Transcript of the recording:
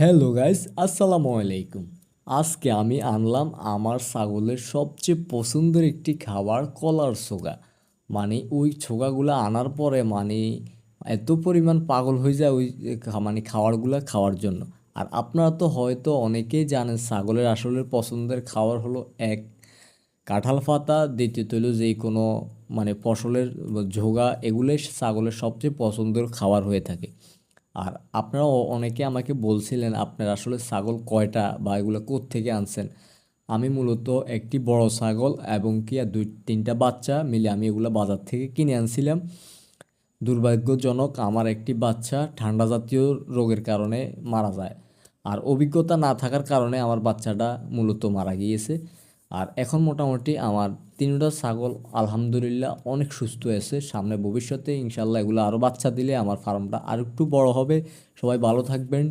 Hello guys, আসসালামু আলাইকুম। আজকে আমি আনলাম আমার ছাগলের সবচেয়ে পছন্দের একটি খাবার, কলার ছোগা। মানে ওই ছোগাগুলো আনার পরে এত পরিমাণ পাগল হয়ে যায় ওই মানে খাবারগুলো খাওয়ার জন্য। আর আপনারা তো হয়তো অনেকেই জানেন ছাগলের আসলে পছন্দের খাবার হলো এক, কাঁঠাল পাতা, দ্বিতীয়ত হলো যে কোনো মানে ফসলের ঝোগা, এগুলোই ছাগলের সবচেয়ে পছন্দের খাবার হয়ে থাকে। আর আপনারা অনেকে আমাকে বলছিলেন আপনার আসলে ছাগল কয়টা বা এগুলো থেকে আনছেন। আমি মূলত একটি বড় ছাগল এবং কি আর দুই তিনটা বাচ্চা মিলে আমি এগুলো বাজার থেকে কিনে আনছিলাম। দুর্ভাগ্যজনক আমার একটি বাচ্চা ঠান্ডা জাতীয় রোগের কারণে মারা যায়। আর অভিজ্ঞতা না থাকার কারণে আমার বাচ্চাটা মূলত মারা গিয়েছে। আর এখন মোটামুটি আমার তিনটা ছাগল আলহামদুলিল্লাহ অনেক সুস্থ আছে। সামনে ভবিষ্যতে ইনশাল্লাহ এগুলো আরও বাচ্চা দিলে আমার ফার্মটা আর একটু বড় হবে। সবাই ভালো থাকবেন।